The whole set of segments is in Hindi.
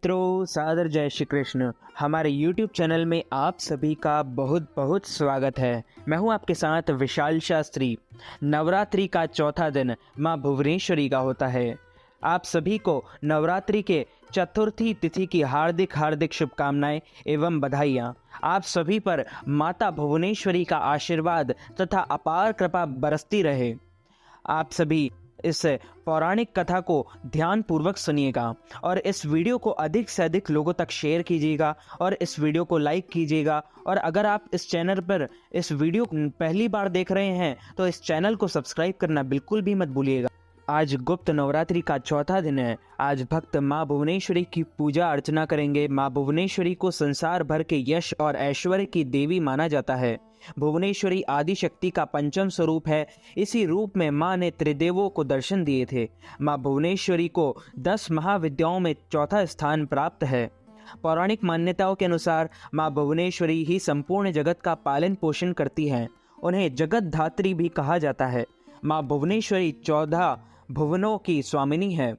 मित्रों, सादर जय श्री कृष्ण। हमारे YouTube चैनल में आप सभी का बहुत बहुत स्वागत है। मैं हूं आपके साथ विशाल शास्त्री। नवरात्रि का चौथा दिन मां भुवनेश्वरी का होता है। आप सभी को नवरात्रि के चतुर्थी तिथि की हार्दिक हार्दिक शुभकामनाएं एवं बधाइयाँ। आप सभी पर माता भुवनेश्वरी का आशीर्वाद तथा अपार कृपा बरसती रहे। आप सभी इस पौराणिक कथा को ध्यान पूर्वक सुनिएगा और इस वीडियो को अधिक से अधिक लोगों तक शेयर कीजिएगा और इस वीडियो को लाइक कीजिएगा। और अगर आप इस चैनल पर इस वीडियो पहली बार देख रहे हैं तो इस चैनल को सब्सक्राइब करना बिल्कुल भी मत भूलिएगा। आज गुप्त नवरात्रि का चौथा दिन है। आज भक्त माँ भुवनेश्वरी की पूजा अर्चना करेंगे। माँ भुवनेश्वरी को संसार भर के यश और ऐश्वर्य की देवी माना जाता है। भुवनेश्वरी आदि शक्ति का पंचम स्वरूप है। इसी रूप में माँ ने त्रिदेवों को दर्शन दिए थे। माँ भुवनेश्वरी को 10 महाविद्याओं में चौथा स्थान प्राप्त है। पौराणिक मान्यताओं के अनुसार माँ भुवनेश्वरी ही संपूर्ण जगत का पालन पोषण करती हैं। उन्हें जगत धात्री भी कहा जाता है। माँ भुवनेश्वरी 14 भुवनों की स्वामिनी है।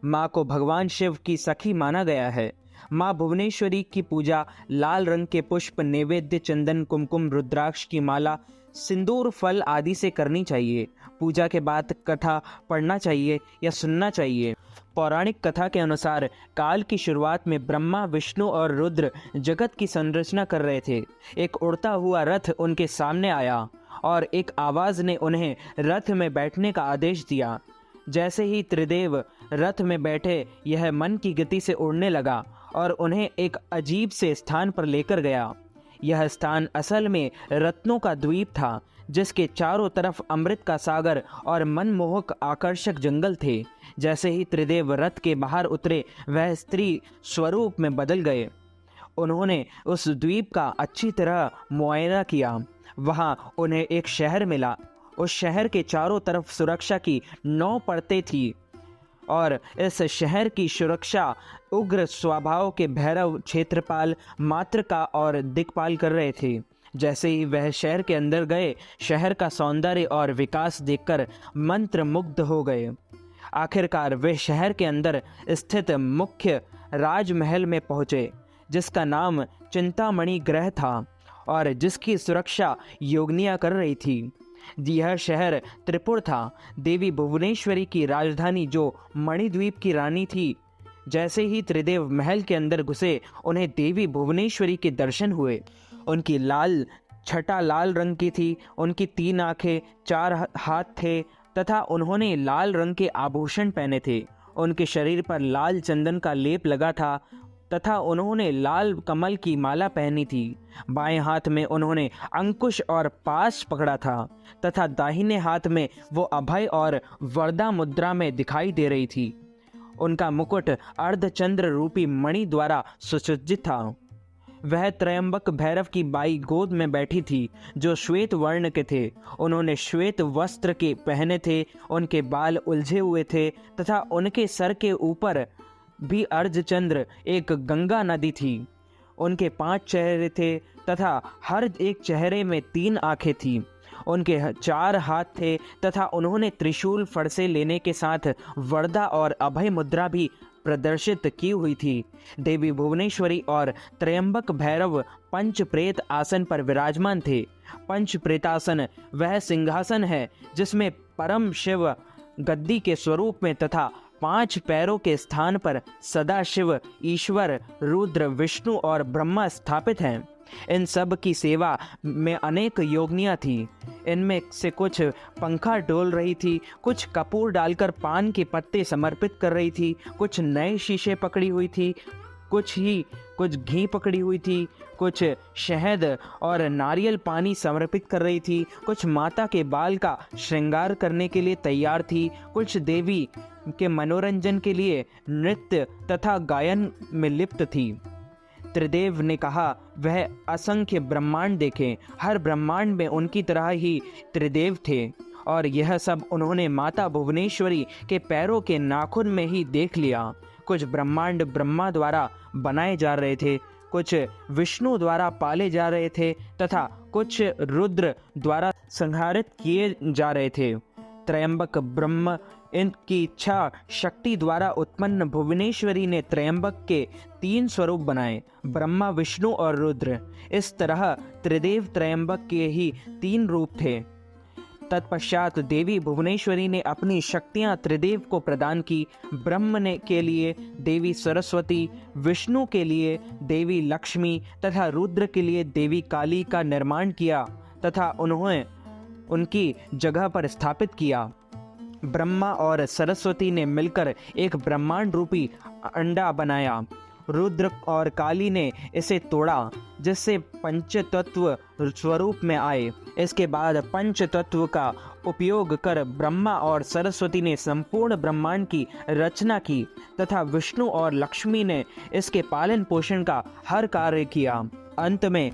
माँ को भगवान शिव की सखी माना गया है। माँ भुवनेश्वरी की पूजा लाल रंग के पुष्प, नैवेद्य, चंदन, कुमकुम, रुद्राक्ष की माला, सिंदूर, फल आदि से करनी चाहिए। पूजा के बाद कथा पढ़ना चाहिए या सुनना चाहिए। पौराणिक कथा के अनुसार काल की शुरुआत में ब्रह्मा, विष्णु और रुद्र जगत की संरचना कर रहे थे। एक उड़ता हुआ रथ उनके सामने आया और एक आवाज ने उन्हें रथ में बैठने का आदेश दिया। जैसे ही त्रिदेव रथ में बैठे, यह मन की गति से उड़ने लगा और उन्हें एक अजीब से स्थान पर लेकर गया। यह स्थान असल में रत्नों का द्वीप था, जिसके चारों तरफ अमृत का सागर और मनमोहक आकर्षक जंगल थे। जैसे ही त्रिदेव रथ के बाहर उतरे, वह स्त्री स्वरूप में बदल गए। उन्होंने उस द्वीप का अच्छी तरह मुआयना किया। वहां उन्हें एक शहर मिला। उस शहर के चारों तरफ सुरक्षा की 9 परतें थी और इस शहर की सुरक्षा उग्र स्वभाव के भैरव, क्षेत्रपाल, मातृका और दिक्पाल कर रहे थे। जैसे ही वह शहर के अंदर गए, शहर का सौंदर्य और विकास देखकर मंत्र मुग्ध हो गए। आखिरकार वे शहर के अंदर स्थित मुख्य राजमहल में पहुंचे, जिसका नाम चिंतामणि गृह था और जिसकी सुरक्षा योगिनियां कर रही थी। यह शहर त्रिपुर था, देवी भुवनेश्वरी की राजधानी, जो मणिद्वीप की रानी थी। जैसे ही त्रिदेव महल के अंदर घुसे, उन्हें देवी भुवनेश्वरी के दर्शन हुए। उनकी लाल छटा लाल रंग की थी। उनकी 3 आंखें, 4 हाथ थे तथा उन्होंने लाल रंग के आभूषण पहने थे। उनके शरीर पर लाल चंदन का लेप लगा था तथा उन्होंने लाल कमल की माला पहनी थी। बाएं हाथ में उन्होंने अंकुश और पाश पकड़ा था तथा दाहिने हाथ में वो अभय और वरदा मुद्रा में दिखाई दे रही थी। उनका मुकुट अर्धचंद्र रूपी मणि द्वारा सुसज्जित था। वह त्रयंबक भैरव की बाई गोद में बैठी थी, जो श्वेत वर्ण के थे। उन्होंने श्वेत वस्त्र के पहने थे। उनके बाल उलझे हुए थे तथा उनके सर के ऊपर भी अर्धचंद्र एक गंगा नदी थी। उनके 5 चेहरे थे तथा हर एक चेहरे में 3 आंखें थीं। उनके 4 हाथ थे तथा उन्होंने त्रिशूल, फरसे लेने के साथ वरदा और अभय मुद्रा भी प्रदर्शित की हुई थी। देवी भुवनेश्वरी और त्रयंबक भैरव पंच प्रेत आसन पर विराजमान थे। पंच प्रेतासन वह सिंहासन है जिसमें परम शिव गद्दी के स्वरूप में तथा 5 पैरों के स्थान पर सदाशिव, ईश्वर, रुद्र, विष्णु और ब्रह्मा स्थापित हैं। इन सब की सेवा में अनेक योगिनियां थी। इनमें से कुछ पंखा डोल रही थी, कुछ कपूर डालकर पान के पत्ते समर्पित कर रही थी, कुछ नए शीशे पकड़ी हुई थी, कुछ घी पकड़ी हुई थी, कुछ शहद और नारियल पानी समर्पित कर रही थी, कुछ माता के बाल का श्रृंगार करने के लिए तैयार थी, कुछ देवी के मनोरंजन के लिए नृत्य तथा गायन में लिप्त थी। त्रिदेव ने कहा, वह असंख्य ब्रह्मांड देखें। हर ब्रह्मांड में उनकी तरह ही त्रिदेव थे और यह सब उन्होंने माता भुवनेश्वरी के पैरों के नाखून में ही देख लिया। कुछ ब्रह्मांड ब्रह्मा द्वारा बनाए जा रहे थे, कुछ विष्णु द्वारा पाले जा रहे थे तथा कुछ रुद्र द्वारा संहारित किए जा रहे थे त्रयंबक ब्रह्म इनकी इच्छा शक्ति द्वारा उत्पन्न भुवनेश्वरी ने त्रयंबक के 3 स्वरूप बनाए, ब्रह्मा, विष्णु और रुद्र। इस तरह त्रिदेव त्रयंबक के ही 3 रूप थे। तत्पश्चात देवी भुवनेश्वरी ने अपनी शक्तियां त्रिदेव को प्रदान की। ब्रह्म ने के लिए देवी सरस्वती, विष्णु के लिए देवी लक्ष्मी तथा रुद्र के लिए देवी काली का निर्माण किया तथा उन्हें उनकी जगह पर स्थापित किया। ब्रह्मा और सरस्वती ने मिलकर एक ब्रह्मांड रूपी अंडा बनाया। रुद्र और काली ने इसे तोड़ा, जिससे पंचतत्व स्वरूप में आए। इसके बाद पंचतत्व का उपयोग कर ब्रह्मा और सरस्वती ने संपूर्ण ब्रह्मांड की रचना की तथा विष्णु और लक्ष्मी ने इसके पालन पोषण का हर कार्य किया। अंत में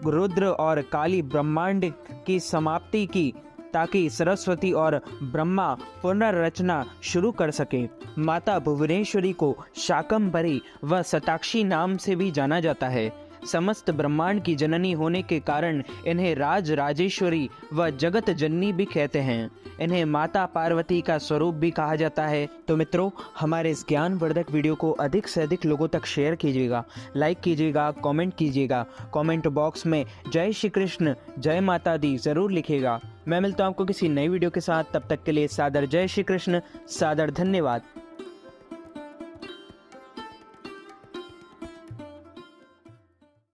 रुद्र और काली ब्रह्मांड की समाप्ति की, ताकि सरस्वती और ब्रह्मा पुनर्रचना शुरू कर सके। माता भुवनेश्वरी को शाकंभरी व शताक्षी नाम से भी जाना जाता है। समस्त ब्रह्मांड की जननी होने के कारण इन्हें राज राजेश्वरी व जगत जननी भी कहते हैं। इन्हें माता पार्वती का स्वरूप भी कहा जाता है। तो मित्रों, हमारे इस ज्ञानवर्धक वीडियो को अधिक से अधिक लोगों तक शेयर कीजिएगा, लाइक कीजिएगा, कमेंट कीजिएगा। कमेंट बॉक्स में जय श्री कृष्ण, जय माता दी ज़रूर लिखिएगा। मैं मिलता हूं आपको किसी नई वीडियो के साथ। तब तक के लिए सादर जय श्री कृष्ण, सादर धन्यवाद।